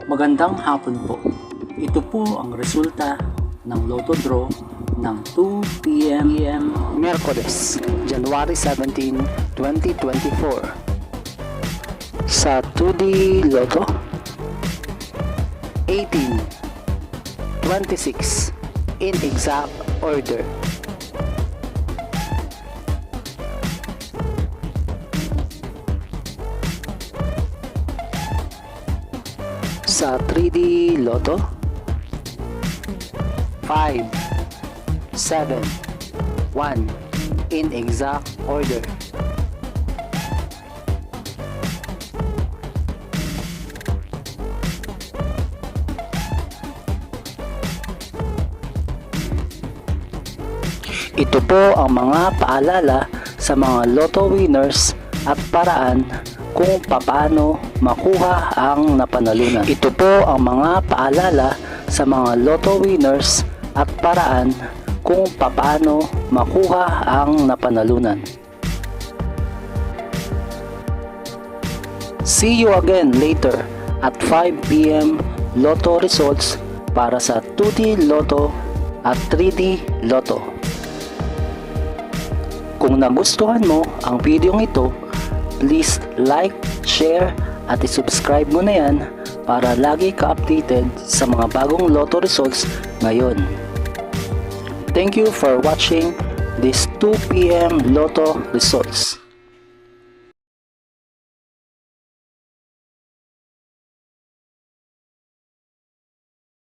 Magandang hapon po. Ito po ang resulta ng Lotto Draw ng 2 p.m. Miyerkules, January 17, 2024. Sa 2D Lotto, 18, 26 in exact order. Sa 3D Lotto, 5, 7, 1 in exact order. Ito po ang mga paalala sa mga Lotto winners at paraan kung paano makuha ang napanalunan. Ito po ang mga paalala sa mga Lotto winners at paraan kung paano makuha ang napanalunan. See you again later at 5 p.m. Lotto results para sa 2D Lotto at 3D Lotto. Kung nagustuhan mo ang video ito, please like, share at i-subscribe mo na yan para lagi ka-updated sa mga bagong Lotto results ngayon. Thank you for watching this 2 p.m. Lotto results.